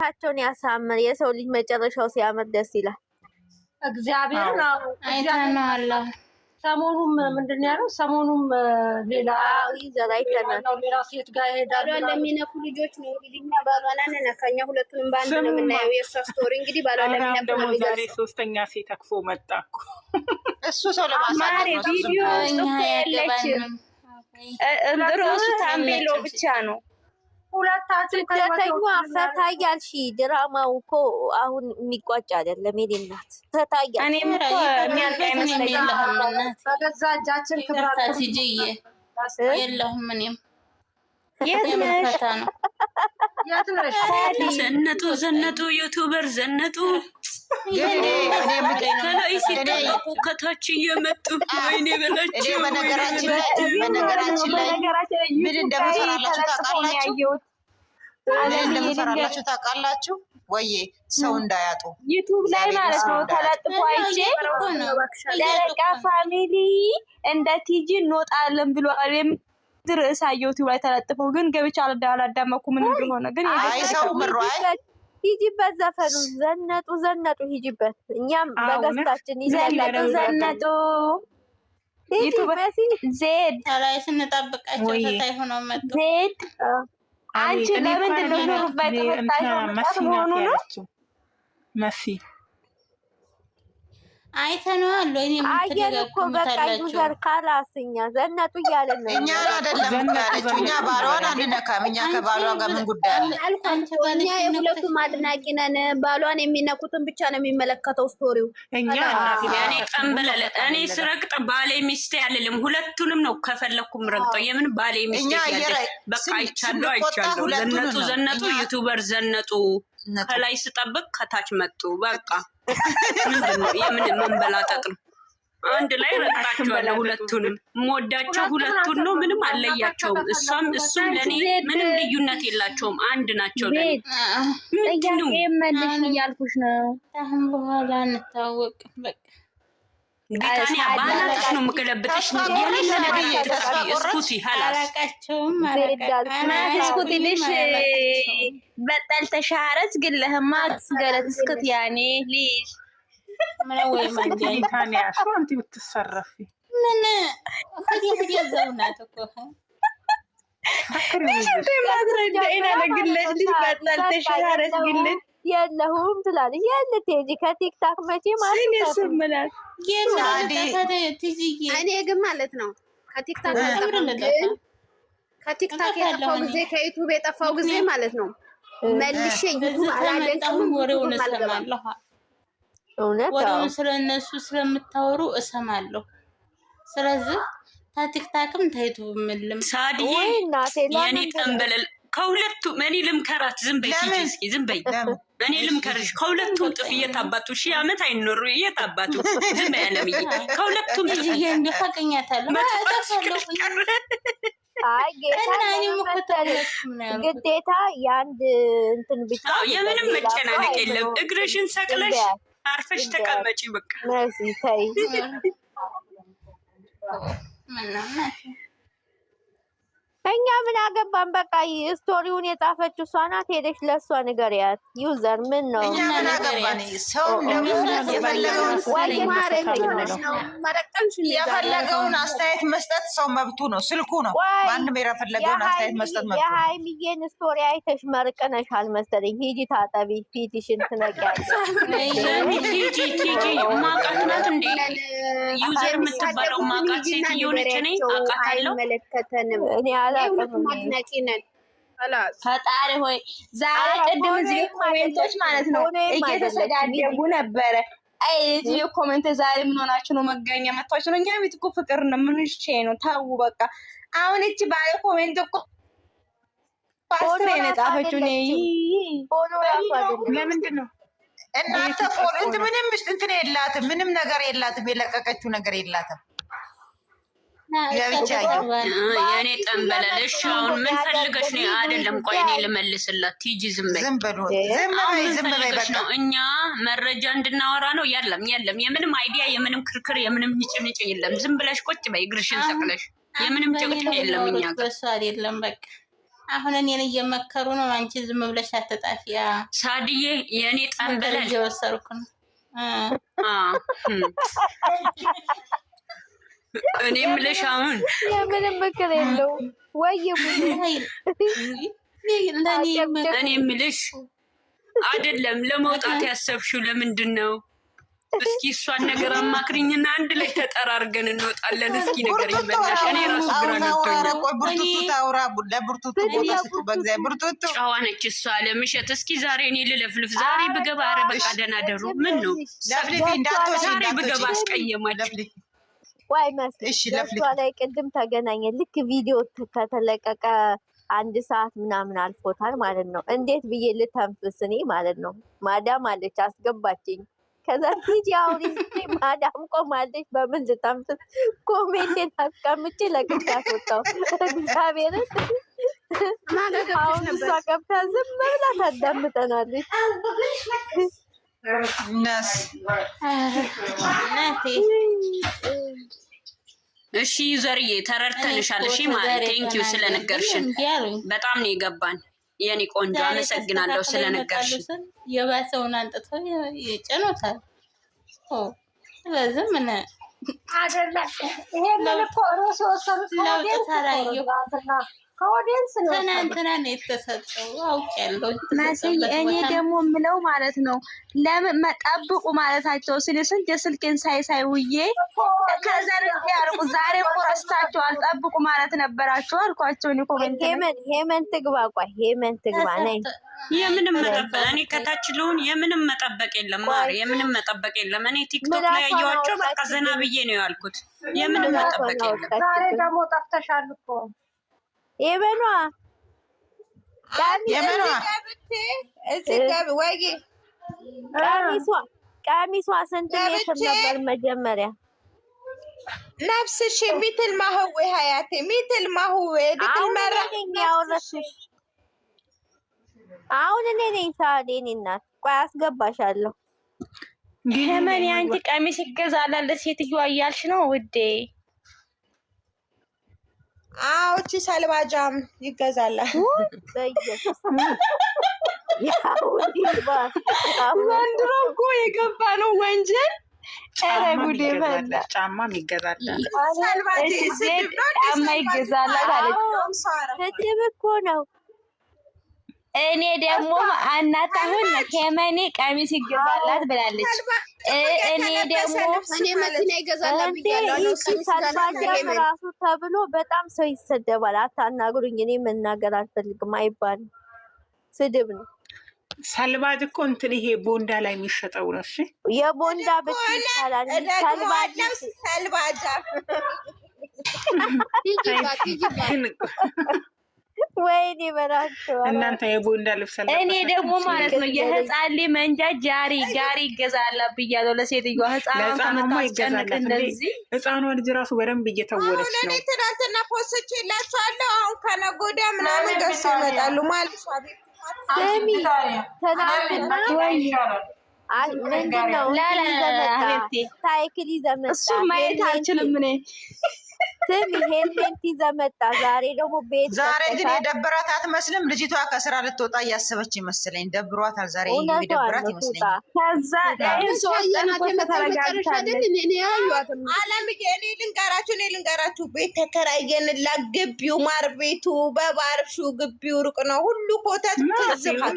ታቸውን ያሳምር። የሰው ልጅ መጨረሻው ሲያምር ደስ ይላል። እግዚአብሔር ነው አይተናል። ሰሞኑም ምንድን ያለው ሰሞኑም ሌላ ሌላ ሴት ጋር ሄዳሉ ለሚነኩ ልጆች ነው እንግዲህ እኛ ባሏን አንነካኛ ሁለቱንም በአንድ ነው የምናየው። የእሷ ስቶሪ እንግዲህ ባሏን ለሚነኩ ነው የሚገልጸው። ሶስተኛ ሴት አክፎ መጣ እኮ እሱ ሰው ለማሳማሪ ቪዲዮ የለችም እንድሮሱ ታምቤሎ ብቻ ነው። ሁለታችን ስደተኛ ፈታ እያልሽ ድራማው እኮ አሁን የሚቋጭ አይደለም። የሌላት ፈታ እያልሽ እኔም እኮ የሚያልቅ አይመስለኝም። በገዛ እጃችን ክብራት የለሁም። እኔም የት ነሽ? ዘነጡ ዩቱበር ዘነጡ ከላይ ሲጠበቁ ከታች እየመጡ ወይኔ በላቸው። በነገራችን ላይ ምን እንደምፈራላችሁ ታውቃላችሁ ወይ? ሰው እንዳያጡ ዩቱብ ላይ ማለት ነው ተለጥፎ አይቼ ደረቃ ፋሚሊ እንደ ቲጂ እንወጣለን ብሏል ርዕስ አየሁት ላይ ተለጥፈው፣ ግን ገብቻ አላዳመኩ ምን እንደሆነ። ግን ሰው ምሯይ ሂጂበት ዘፈኑ ዘነጡ ሂጂበት። እኛም በገስታችን ዘነጡ ዩቱብ ዜድ ላይ ስንጠብቃቸው ፈታይ ሆነው መጡ። ዜድ አንቺ ለምንድን ነው ኑሩበት ወጣሽ መሆኑ ነው መሲ አይተነዋል ወይ? እኔ አየን እኮ በቃ ዩዘር ካላስኛ ዘነጡ እያለ ነው። እኛ አይደለም ያለችው፣ እኛ ባሏን አንነካም። እኛ ከባሏ ጋር ምን ጉዳይ አለ? እኛ የሁለቱም አድናቂ ነን። ባሏን የሚነኩትን ብቻ ነው የሚመለከተው ስቶሪው። እኔ ቀንበለለ እኔ ስረግጥ ባሌ ሚስቴ አልልም። ሁለቱንም ነው ከፈለኩም ረግጠው። የምን ባሌ ሚስቴ ያለ በቃ አይቻለሁ። ዘነጡ ዩቲዩበር ዘነጡ ከላይ ስጠብቅ ከታች መጡ። በቃ ምንድነው የምን መንበላጠጥ ነው? አንድ ላይ ረግጣቸዋለሁ። ሁለቱንም የምወዳቸው ሁለቱን ነው። ምንም አለያቸውም። እሱም ለኔ ምንም ልዩነት የላቸውም። አንድ ናቸው ለኔ። ጥያቄ መልሽ እያልኩሽ ነው። አሁን በኋላ እንታወቅም በቃ ጌታኒያ ባናትሽ ነው የምገለብጥሽ። የሌለ ነገር ትጻፊ እስኩቲ አላቃቸውም እስኩቲ ልሽ በጣል ተሻረስ ግን ለህማ ገለት እስኩት ያኔ ልሽ ምን ወይ ጌታኒያ እሱ አንቺ ብትሰረፊ ምን ከዚህ ዘውናት እኮ ማድረግ ደህና ለግለሽ ልሽ በጣል ተሻረስ ግለሽ የለሁም ትላለች። የለት ቴጂ ከቲክታክ መቼ ማለት ነው እኔ ግን ማለት ነው ከቲክታክ የጠፋው ጊዜ ከዩቱብ የጠፋው ጊዜ ማለት ነው መልሼ ዩቱብ አላለቅም። ወሬውን እሰማለሁ። ወሬውን ስለነሱ ስለምታወሩ እሰማለሁ። ስለዚህ ከቲክታክም ከዩቱብ ምልም ሳዲዬ የኔ ጠንበለል ከሁለቱም እኔ ልምከራት። ዝም በይ ቲጂ፣ እስኪ ዝም በይ። እኔ ልምከርሽ ከሁለቱም ጥፍ እየታባቱ ሺህ ዓመት አይኖሩ እየታባቱ ዝም በይ አለምዬ። ከሁለቱም ጥፍ እንደፈቀኛታለሁ ግዴታ የአንድ እንትን ብቻ የምንም መጨናነቅ የለም። እግርሽን ሰቅለሽ አርፈሽ ተቀመጪ በቃ። ተይ እኛ ምን አገባን? በቃ ስቶሪውን የጻፈችው እሷ ናት። ሄደሽ ለእሷ ንገሪያት። ዩዘር ምን ነው እኛ ምን አገባን? ሰው የፈለገውን አስተያየት መስጠት ሰው መብቱ ነው፣ ስልኩ ነው። ማንም የፈለገውን አስተያየት መስጠት መብቱ ነው። የሀይሚዬን ስቶሪ አይተሽ መርቀነሻል መሰለኝ። ሂጂ ታጠቢ፣ ፊትሽን ትነቂያለሽ። ቲጂ ማቃት ናት እንዴ? ዩዘር የምትባለው ማቃት ሴትዮ ነች። እኔ አውቃታለሁ። አይመለከተንም። ሁለቱም አድናቂ ነን። ፈጣሪ ሆይ ዛሬ ቅድም እዚህ ኮሜንቶች ማለት ነው እየተሰዳደቡ ነበረ። አይ እዚህ ኮሜንት ዛሬ ምን ሆናችሁ ነው? መገኛ መጥቷችሁ ነው? እኛ ቤት እኮ ፍቅር ነው። ምን እሺ ነው? ታው በቃ አሁን እቺ ባለ ኮሜንት እኮ ፓስተር የነጻፈችው ነው። ለምንድን ነው እናንተ ፎሎት ምንም እንትን የላትም፣ ምንም ነገር የላትም፣ የለቀቀችው ነገር የላትም። የኔ ጠንበለልሽ አሁን ምን ፈልገሽ ነው? አይደለም ቆይ እኔ ልመልስላት። ቲጂ ዝም በይ ምን ፈልገሽ ነው? እኛ መረጃ እንድናወራ ነው። የለም የምንም አይዲያ የምንም ክርክር የምንም ንጭንጭ የለም። ዝም ብለሽ ቁጭ በይ እግርሽን ሰቅለሽ። የምንም ጭቅጭቅ የለም። እኛ ጋር እሱ አይደለም በቃ አሁን እኔን እየመከሩ ነው። አንቺ ዝም ብለሽ አትጣፊ። ሳድዬ የኔ ጠንበለል እየወሰድኩ ነው። እኔ የምልሽ አሁን ምንም ምክር የለውም ወይ እኔ የምልሽ አይደለም ለመውጣት ያሰብሽው ለምንድን ነው? እስኪ እሷን ነገር አማክሪኝና አንድ ላይ ተጠራርገን እንወጣለን። እስኪ ነገር ይበላሽ። እኔ ራሱ ግራ ገብቶኛል። ጨዋ ነች እሷ ለምሸት። እስኪ ዛሬ እኔ ልለፍልፍ። ዛሬ ብገባ ኧረ በቃ ደህና ደሩ። ምን ነው ዛሬ ብገባ አስቀየማችሁ? ዋይ መስለሽ ለሷ ላይ ቅድም ተገናኘን። ልክ ቪዲዮ ከተለቀቀ 1 ሰዓት ምናምን አልፎታል ማለት ነው። እንዴት ብዬ ልተንፍስ እኔ ማለት ነው። ማዳም አለች አስገባችኝ። ከዛ ሂጂ አሁን ማዳም ቆማለች። በምን ልተንፍስ? ኮሜንቴን አስቀምጬ ለቅቄያት ወጣሁ። እግዚአብሔርን አሁን እሷ ገብታ ዝም ብላ ታዳምጠናለች። እሺ ዩዘርዬ ተረድተንሻል። እሺ ማለት ቴንኪው ስለነገርሽን በጣም ነው የገባን። የኔ ቆንጆ አመሰግናለሁ ስለነገርሽን። የባሰውን አንጥተው ይጭኑታል። ስለዚህ ምን አይደለም ይሄ ምን ፖሮስ ወሰሩት ነው ትናንትና ነው የተሰጠው። አውቄያለሁ። እኔ ደግሞ የምለው ማለት ነው ለምን መጠብቁ ማለታቸው ስንት የስልኬን ሳይ ውዬ ከዛ ያርቁ ዛሬ ቆረስታቸው አልጠብቁ ማለት ነበራቸው አልኳቸው። እኔ ኮሜንት ሄመን ትግባ ቆይ ሄመን ትግባ ነኝ። የምንም መጠበቅ እኔ ከታች ልሁን የምንም መጠበቅ የለም ማር የምንም መጠበቅ የለም። እኔ ቲክቶክ ላይ ያየኋቸው በቃ ዘና ብዬ ነው ያልኩት። የምንም መጠበቅ የለም። ዛሬ ደግሞ ጠፍተሻል እኮ የበኗ ቀሚሷ ስንት ሜትር ነበር መጀመሪያ? ነፍስሽ ሚትል ማህዌ ሀያቴ ሚትል ማህዌ ልትመራ አሁን እኔ ነኝ ሳሌ እኔ እናት ቆይ አስገባሻለሁ። ሄመን አንቺ ቀሚስ ይገዛላል ለሴትዮዋ እያልሽ ነው ውዴ? አውቺ ሰልባጃም ይገዛላል። ዘንድሮ እኮ የገባ ነው ወንጀል። ኧረ ጉዴ ፈላ። ጫማም ይገዛላል። ጫማ ይገዛላል አለች። ስድብ እኮ ነው። እኔ ደግሞ እናት አሁን ሄመኔ ቀሚስ ይገዛላት ብላለች። እኔ ደግሞ መኪና ይገዛላት ብያለሁ። ሰልባጃም ራሱ ተብሎ በጣም ሰው ይሰደባል። አታናግሩኝ፣ እኔ መናገር አልፈልግም አይባልም። ስድብ ነው። ሰልባጅ እኮ እንትን ይሄ ቦንዳ ላይ የሚሸጠው ነው። እሺ የቦንዳ ብቻ ይቻላል። ሰልባጃ ወይኔ በላቸዋል እናንተ የቦንዳ ልብስ አለ። እኔ ደግሞ ማለት ነው የህፃን ልጅ መንጃ ጋሪ ይገዛላት ብያለሁ ለሴትዮዋ። ህፃኗን ከመታስጨንቅ እንደዚህ ህፃኗ ልጅ ራሱ በደንብ እየተወለች ነው። እኔ ትናንትና ፖስቼ የላቸዋለሁ። አሁን ከነገ ወዲያ ምናምን ገዝቶ ይመጣሉ ማለት ነው። ስሚ ትናንትና ምንድን ነው ሳይክል ይዘህ መጣ። እሱ ማየት አልችልም እኔ። ስሚ ሄልሜት ይዘህ መጣ። ዛሬ ደግሞ ቤት ዛሬ ግን የደበራት አትመስልም። ልጅቷ ከስራ ልትወጣ እያሰበች ይመስለኝ። ደብሯታል ዛሬ የደበራት ይመስለኝ። ከዛ አለምዬ እኔ ልንገራችሁ ቤት ተከራየንላ። ግቢው ማር ቤቱ በባርሹ ግቢው ሩቅ ነው። ሁሉ ኮተት ትዝፋል።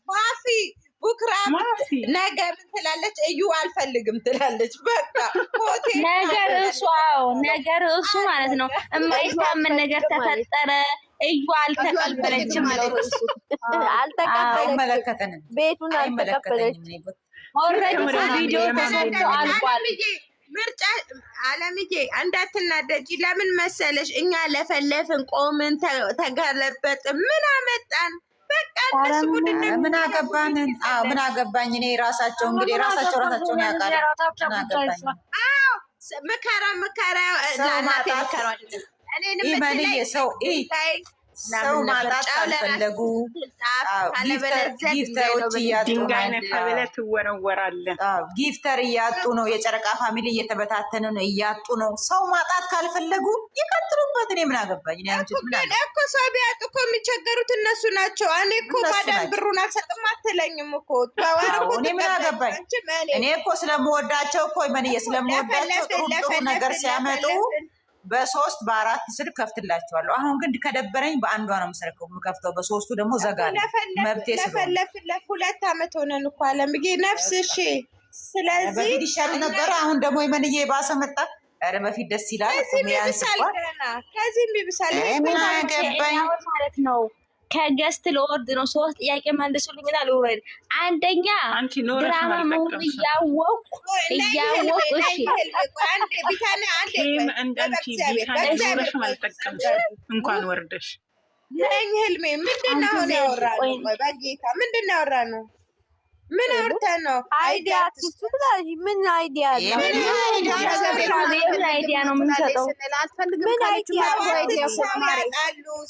ባፊ ቡክራ ነገር ትላለች። እዩ አልፈልግም ትላለች። በቃ ነገር እሱ ማለት ነው። የማይታመን ነገር ተፈጠረ። እዩ አልተቀበለችም ነው አልተቀበለችም። ቤቱን አልተቀበለችም። ኦልሬዲ ቪዲዮ ተሰርቶ አልቋል። ምርጫ አለምዬ እንዳትናደጂ። ለምን መሰለሽ እኛ ለፈለፍን ቆምን ተገለበጥን ምን አመጣን? በቃ እነሱ ምን አገባንን? አዎ ምን አገባኝ እኔ። ራሳቸው እንግዲህ ራሳቸውን ያውቃሉ። አዎ ምከራ ሰው ማጣት ካልፈለጉ ጊፍተሮች እያጡ ጊፍተር እያጡ ነው። የጨረቃ ፋሚሊ እየተበታተነ ነው፣ እያጡ ነው። ሰው ማጣት ካልፈለጉ ይቀጥሉበት። እኔ ምን አገባኝ እኮ ሰው ቢያጡ እኮ የሚቸገሩት እነሱ ናቸው። እኔ እኮ ማዳም ብሩን አልሰጥም አትለኝም እኮ እኔ ምን አገባኝ። እኔ እኮ ስለምወዳቸው እኮ መንዬ ስለምወዳቸው ጥሩ ነገር ሲያመጡ በ3 በ4 ስልክ ከፍትላቸዋለሁ። አሁን ግን ከደበረኝ በአንዷ ነው የምከፍተው፣ በ3ቱ ደግሞ ዘጋለሁ። መብቴ ስለሆነ 2 ዓመት ሆነን እኮ አለምዬ ነፍስ። እሺ ስለዚህ በፊት ይሻል ነበረ። አሁን ደግሞ የመንዬ የባሰ መጣ። ኧረ በፊት ደስ ይላል። ከዚህም ይብሳል። ምን አገባኝ ማለት ነው። ከገስት ለወርድ ነው 3 ጥያቄ መልሱልኝና ልውረድ። አንደኛ ድራማ መሆኑ እያወቅኩ እንኳን ወርደሽ ነኝ ህልሜ። ምንድን ነው በጌታ ምንድን ነው ያወራነው? ምን አውርተን ነው? አይዲያ ምን አይዲያ ነው የምንሰጠው?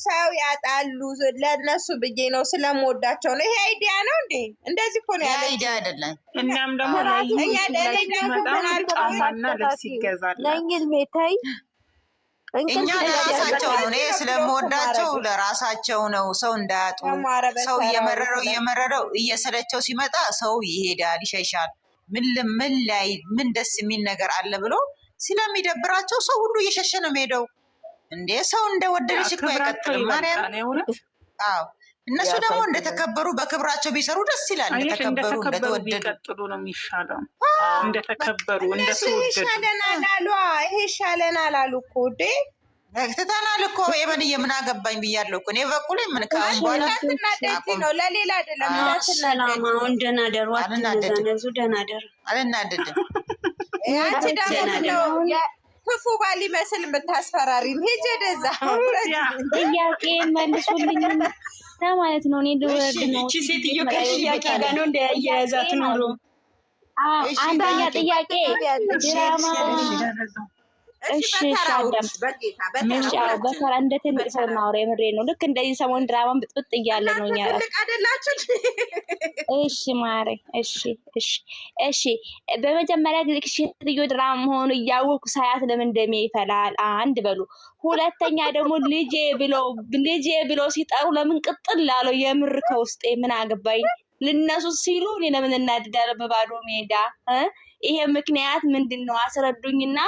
ሰው ያጣሉ። ለእነሱ ብዬ ነው ስለምወዳቸው ነው። ይሄ አይዲያ ነው እንዴ? እንደዚህ እኮ ነው ያለ አይዲያ አይደለም። እናም ደግሞ ጫማና ልብስ ይገዛል። ለእንግልሜታይ እኛ ለራሳቸው ነው። እኔ ስለምወዳቸው ለራሳቸው ነው። ሰው እንዳያጡ ሰው እየመረረው እየሰለቸው ሲመጣ ሰው ይሄዳል፣ ይሸሻል። ምን ደስ የሚል ነገር አለ ብሎ ስለሚደብራቸው ሰው ሁሉ እየሸሸ ነው የሚሄደው። እንዴ ሰው እንደወደደች እኮ አይቀጥልም። ማርያም አዎ። እነሱ ደግሞ እንደተከበሩ በክብራቸው ቢሰሩ ደስ ይላል። እንደተከበሩ እንደተወደዱ ነው የሚሻለው። እንደተከበሩ እንደተወደዱ ይሄ ይሻለናል አሉ እኮ እንዴ ትተናል እኮ የመንዬ ምን አገባኝ ብያለሁ እኮ እኔ በኩል ምን ካሁን በኋላ ነው ለሌላ አይደለም። ሰላማውን ደህና ደሩ። አትነዙ። ደህና ደሩ። አልናደድም። አንቺ ደግሞ ክፉ ባል ይመስል የምታስፈራሪም ሂጅ ወደዛ። ጥያቄ መልሱልኝ ማለት ነው። እኔ ልወርድ ነው። እቺ ሴትዮ ከጥያቄ ጋር ነው እንደያያዛት ኑሮ። አንደኛ ጥያቄ ድራማ በተራ እንደ ትልቅ ሰው እናውራ። የምሬ ነው። ልክ እንደዚህ ሰሞን ድራማን ብጥብጥ እያለ ነው እኛ እሺ ማሬ እሺ። በመጀመሪያ ጊዜ ሴትዮ ድራማ መሆኑ እያወቁ ሳያት ለምን እንደሜ ይፈላል? አንድ በሉ። ሁለተኛ ደግሞ ልጄ ብሎ ሲጠሩ ለምን ቅጥል ላለው? የምር ከውስጤ ምን አገባኝ? ልነሱ ሲሉ እኔ ለምን እናድዳለሁ በባዶ ሜዳ? ይሄ ምክንያት ምንድን ነው? አስረዱኝና።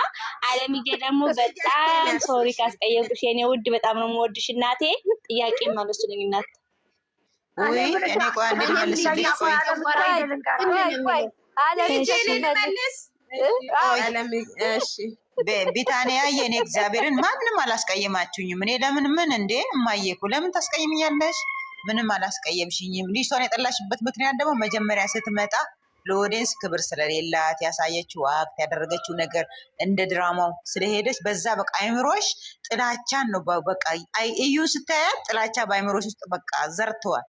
አለምዬ ደግሞ በጣም ሶሪ ካስቀየምኩሽ የኔ ውድ፣ በጣም ነው የምወድሽ እናቴ። ጥያቄ መልሱልኝ እናት። እኔ ቆይ አንዴ ልመልስልኝ። ቢታንያ የኔ እግዚአብሔርን ማንም አላስቀየማችሁኝም። እኔ ለምን እንዴ እማዬ እኮ ለምን ታስቀይምኛለሽ? ምንም አላስቀየምሽኝም። ልጅቷን የጠላሽበት ምክንያት ደግሞ መጀመሪያ ስትመጣ ለኦዲየንስ ክብር ስለሌላት ያሳየችው አክት ያደረገችው ነገር እንደ ድራማው ስለሄደች በዛ በቃ አይምሮሽ ጥላቻን ነው። በቃ እዩ ስታያት ጥላቻ በአይምሮሽ ውስጥ በቃ ዘርተዋል።